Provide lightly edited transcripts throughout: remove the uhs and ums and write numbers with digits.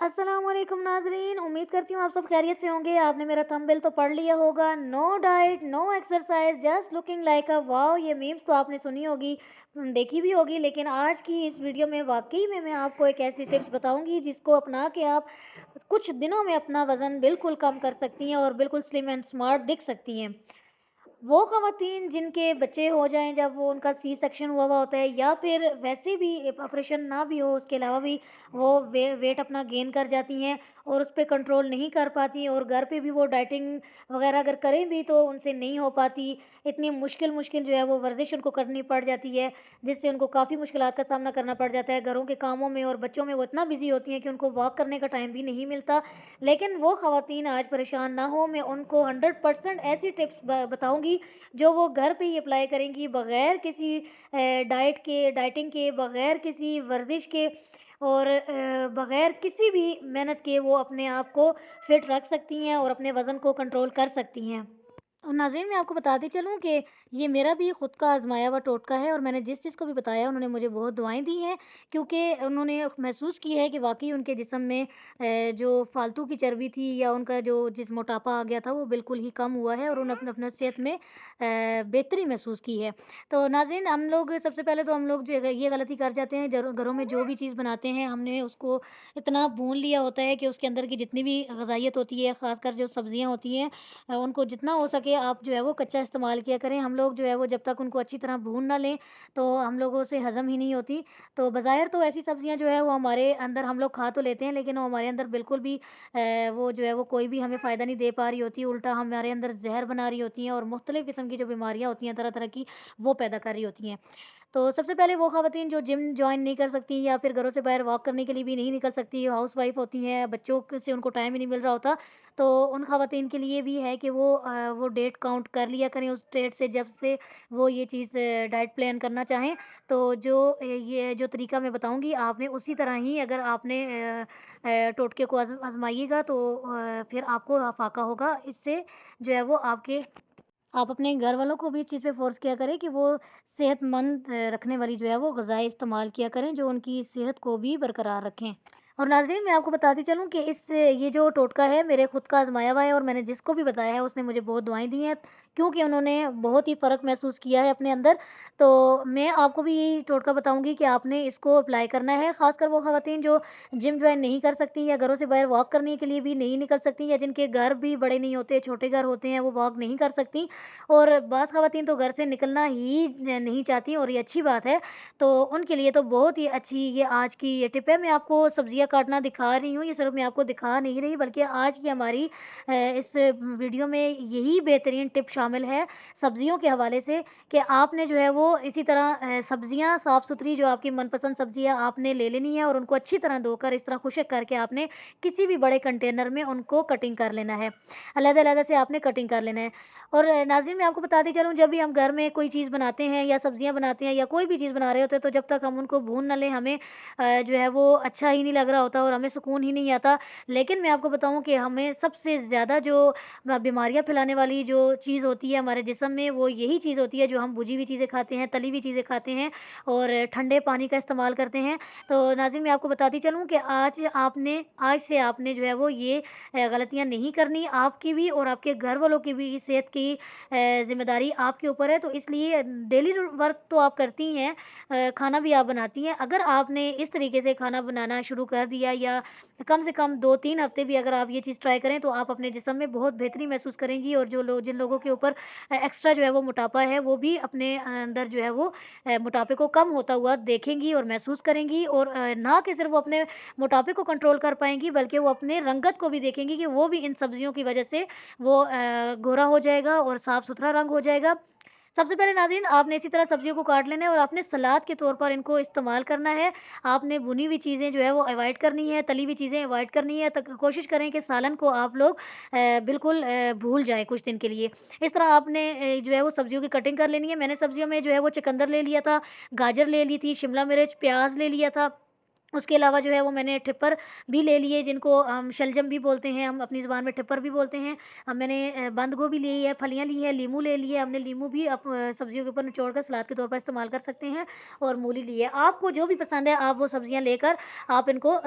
अस्सलाम वालेकुम नाज़रीन, उम्मीद करती हूँ आप सब खैरियत से होंगे। आपने मेरा थंबनेल तो पढ़ लिया होगा। No diet, no exercise, just looking like a wow. ये मीम्स तो आपने सुनी होगी, देखी भी होगी। लेकिन आज की इस वीडियो में वाक़ई में मैं आपको एक ऐसी टिप्स बताऊँगी जिसको अपना के आप कुछ दिनों में अपना वज़न बिल्कुल कम कर सकती हैं और बिल्कुल स्लिम एंड स्मार्ट दिख सकती हैं। वो ख़वातीन जिनके बच्चे हो जाएँ जब वो उनका सी सेक्शन हुआ हुआ होता है, या फिर वैसे भी ऑपरेशन ना भी हो, उसके अलावा भी वो वेट अपना गेन कर जाती हैं और उस पे कंट्रोल नहीं कर पाती, और घर पे भी वो डाइटिंग वग़ैरह अगर करें भी तो उनसे नहीं हो पाती। इतनी मुश्किल जो है वो वर्ज़िश उनको करनी पड़ जाती है, जिससे उनको काफ़ी मुश्किलात का सामना करना पड़ जाता है। घरों के कामों में और बच्चों में वो इतना बिज़ी होती हैं कि उनको वॉक करने का टाइम भी नहीं मिलता। लेकिन वो ख़वातीन आज परेशान ना हो, मैं उनको 100% ऐसी टिप्स बताऊंगी जो वो घर पे ही अप्लाई करेंगी, बगैर किसी डाइटिंग के, बगैर किसी वर्जिश के, और बगैर किसी भी मेहनत के वो अपने आप को फिट रख सकती हैं और अपने वज़न को कंट्रोल कर सकती हैं। और नाज़रीन, मैं आपको बताती चलूँ कि ये मेरा भी खुद का आज़माया हुआ टोटका है, और मैंने जिस-जिस को भी बताया उन्होंने मुझे बहुत दुआएँ दी हैं, क्योंकि उन्होंने महसूस की है कि वाक़ई उनके जिस्म में जो फ़ालतू की चर्बी थी या उनका जो मोटापा आ गया था वो बिल्कुल ही कम हुआ है, और उन्होंने अपने अपना सेहत में बेहतरी महसूस की है। तो नाज़रीन, हम लोग सबसे पहले तो हम लोग जो है ये गलती कर जाते हैं, घरों में जो भी चीज़ बनाते हैं हमने उसको इतना भून लिया होता है कि उसके अंदर की जितनी भी ग़ज़ाइयत होती है, ख़ासकर जो सब्ज़ियाँ होती हैं, उनको जितना हो सके आप जो है वो कच्चा इस्तेमाल किया करें। हम लोग जो है वो जब तक उनको अच्छी तरह भून ना लें, तो हम लोगों से हज़म ही नहीं होती। तो बज़ाहिर तो ऐसी सब्ज़ियाँ जो है वो हमारे अंदर हम लोग खा तो लेते हैं, लेकिन वो हमारे अंदर बिल्कुल भी वो जो है वो कोई भी हमें फ़ायदा नहीं दे पा रही होती, उल्टा हमारे अंदर ज़हर बना रही होती हैं और मुख्तलिफ़ किस्म की जो बीमारियाँ होती हैं तरह-तरह की, वो पैदा कर रही होती हैं। तो सबसे पहले वो ख़वातीन जो जिम जॉइन नहीं कर सकती या फिर घरों से बाहर वॉक करने के लिए भी नहीं निकल सकती, हाउसवाइफ़ होती हैं, बच्चों से उनको टाइम ही नहीं मिल रहा होता, तो उन ख़वातीन के लिए भी है कि वो डेट काउंट कर लिया करें उस डेट से जब से वो ये चीज़ डाइट प्लान करना चाहें। तो ये जो तरीका मैं बताऊँगी आपने उसी तरह ही अगर आपने टोटके को आज़माइएगा तो फिर आपको अफ़ाक़ा होगा। इससे जो है वो आप अपने घर वालों को भी इस चीज़ पे फ़ोर्स किया करें कि वो सेहतमंद रखने वाली जो है वो ग़िज़ाएँ इस्तेमाल किया करें, जो उनकी सेहत को भी बरकरार रखें। और नाज़रीन, मैं आपको बताती चलूँ कि ये जो टोटका है मेरे खुद का आज़माया हुआ है, और मैंने जिसको भी बताया है उसने मुझे बहुत दुआएँ दी हैं, क्योंकि उन्होंने बहुत ही फ़र्क महसूस किया है अपने अंदर। तो मैं आपको भी यही टोटका बताऊँगी कि आपने इसको अप्लाई करना है, ख़ासकर वो ख़वातीन जो जिम जॉइन नहीं कर सकती या घरों से बाहर वॉक करने के लिए भी नहीं निकल सकती, या जिनके घर भी बड़े नहीं होते, छोटे घर होते हैं, वो वॉक नहीं कर सकती, और बाज़ ख़वातीन तो घर से निकलना ही नहीं चाहती, और ये अच्छी बात है। तो उनके लिए तो बहुत ही अच्छी ये आज की ये टिप है। मैं आपको सब्ज़ियाँ काटना दिखा रही हूँ, ये सिर्फ़ मैं आपको दिखा नहीं रही, बल्कि आज की हमारी इस वीडियो में यही बेहतरीन टिप शामिल है सब्ज़ियों के हवाले से, कि आपने जो है वो इसी तरह सब्ज़ियाँ साफ़-सुथरी जो आपकी मनपसंद सब्ज़ियाँ आपने ले लेनी है, और उनको अच्छी तरह धोकर इस तरह खुशक करके आपने किसी भी बड़े कंटेनर में उनको कटिंग कर लेना है। अलग-अलग से आपने कटिंग कर लेना है। और नाज़रीन, मैं आपको बताती चलूँ, जब भी हम घर में कोई चीज़ बनाते हैं या सब्ज़ियाँ बनाते हैं या कोई भी चीज़ बना रहे होते हैं, तो जब तक हम उनको भून ना लें हमें जो है वो अच्छा ही नहीं लग रहा होता और हमें सुकून ही नहीं आता। लेकिन मैं आपको बताऊँ कि हमें सबसे ज़्यादा जो बीमारियाँ फैलाने वाली जो चीज़ होती है हमारे जिस्म में, वो यही चीज़ होती है जो हम भुजी हुई चीज़ें खाते हैं, तली हुई चीज़ें खाते हैं और ठंडे पानी का इस्तेमाल करते हैं। तो नाज़रीन, मैं आपको बताती चलूँ कि आज से आपने जो है वो ये गलतियाँ नहीं करनी, आपकी भी और आपके घर वालों की भी सेहत की ज़िम्मेदारी आपके ऊपर है। तो इसलिए डेली वर्क तो आप करती ही हैं, खाना भी आप बनाती हैं। अगर आपने इस तरीके से खाना बनाना शुरू कर दिया, या कम से कम 2-3 हफ़्ते भी अगर आप ये चीज़ ट्राई करें, तो आप अपने जिस्म में बहुत बेहतरी महसूस करेंगी, और जिन लोगों के ऊपर एक्स्ट्रा जो है वो मोटापा है, वो भी अपने अंदर जो है वो मोटापे को कम होता हुआ देखेंगी और महसूस करेंगी, और ना कि सिर्फ़ वो अपने मोटापे को कंट्रोल कर पाएँगी, बल्कि वो अपने रंगत को भी देखेंगी कि वो भी इन सब्ज़ियों की वज़ह से वो गोरा हो जाएगा और साफ़-सुथरा रंग हो जाएगा। सबसे पहले नाज़रीन, आपने इसी तरह सब्ज़ियों को काट लेना है और आपने सलाद के तौर पर इनको इस्तेमाल करना है। आपने भुनी हुई चीज़ें जो है वो अवॉइड करनी है, तली हुई चीज़ें अवॉइड करनी है। तक कोशिश करें कि सालन को आप लोग बिल्कुल भूल जाएँ कुछ दिन के लिए। इस तरह आपने जो है वो सब्ज़ियों की कटिंग कर लेनी है। मैंने सब्ज़ियों में जो है वो चुकंदर ले लिया था, गाजर ले ली थी, शिमला मिर्च, प्याज़ ले लिया था, उसके अलावा जो है वो मैंने ठिप्पर भी ले लिए, जिनको हम शलजम भी बोलते हैं, हम अपनी ज़ुबान में ठिप्पर भी बोलते हैं। मैंने बंद गोभी ली है, फलियाँ ली है, लीमू ले लिए, हमने लीमू भी सब्जियों के ऊपर निचोड़ कर सलाद के तौर पर इस्तेमाल कर सकते हैं, और मूली ली है। आपको जो भी पसंद है आप वो सब्जियाँ लेकर आप इनको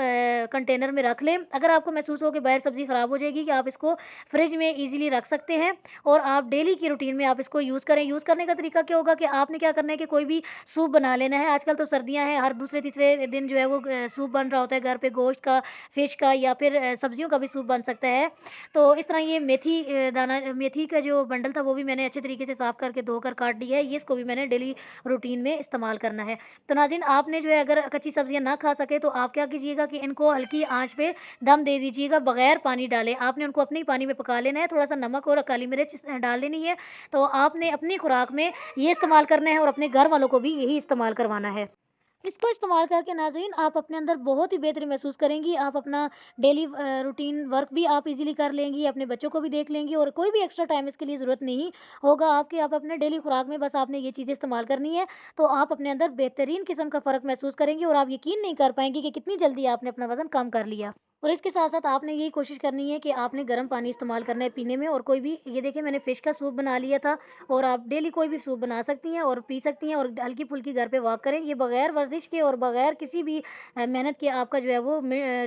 कंटेनर में रख लें। अगर आपको महसूस हो कि बाहर सब्ज़ी ख़राब हो जाएगी, कि आप इसको फ्रिज में ईज़िली रख सकते हैं और आप डेली की रूटीन में आप इसको यूज़ करें। यूज़ करने का तरीका क्या होगा कि आपने क्या करना है कि कोई भी सूप बना लेना है। आजकल तो सर्दियाँ हैं, हर दूसरे तीसरे दिन जो है वो सूप बन रहा होता है घर पे, गोश्त का, फ़िश का, या फिर सब्जियों का भी सूप बन सकता है। तो इस तरह ये मेथी मेथी का जो बंडल था वो भी मैंने अच्छे तरीके से साफ़ करके धोकर काट लिया है। ये इसको भी मैंने डेली रूटीन में इस्तेमाल करना है। तो नाज़रीन, आपने जो है अगर कच्ची सब्जियाँ ना खा सके तो आप क्या कीजिएगा कि इनको हल्की आँच पे दम दे दीजिएगा बगैर पानी डाले। आपने उनको अपने ही पानी में पका लेना है, थोड़ा-सा नमक और काली मिर्च डाल देनी है। तो आपने अपनी खुराक में ये इस्तेमाल करना है और अपने घर वालों को भी यही इस्तेमाल करवाना है। इसको इस्तेमाल करके नाज़रीन आप अपने अंदर बहुत ही बेहतरी महसूस करेंगी। आप अपना डेली रूटीन वर्क भी आप इज़िली कर लेंगी, अपने बच्चों को भी देख लेंगी, और कोई भी एक्स्ट्रा टाइम इसके लिए ज़रूरत नहीं होगा आपकी। आप अपने डेली खुराक में बस आपने ये चीज़ें इस्तेमाल करनी है, तो आप अपने अंदर बेहतरीन किस्म का फ़र्क महसूस करेंगी, और आप यकीन नहीं कर पाएँगी कि कितनी जल्दी आपने अपना वज़न कम कर लिया। और इसके साथ-साथ आपने यही कोशिश करनी है कि आपने गर्म पानी इस्तेमाल करना है पीने में, और कोई भी, ये देखिए मैंने फ़िश का सूप बना लिया था, और आप डेली कोई भी सूप बना सकती हैं और पी सकती हैं, और हल्की-फुल्की घर पे वॉक करें। ये बगैर वर्जिश के और बगैर किसी भी मेहनत के आपका जो है वो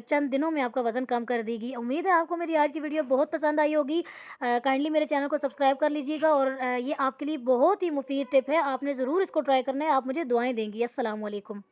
चंद दिनों में आपका वज़न कम कर देगी। उम्मीद है आपको मेरी आज की वीडियो बहुत पसंद आई होगी। काइंडली मेरे चैनल को सब्सक्राइब कर लीजिएगा, और ये आपके लिए बहुत ही मुफ़ीद टिप है। आपने ज़रूर इसको ट्राई करना है। आप मुझे दुआएँ देंगी। अस्सलाम वालेकुम।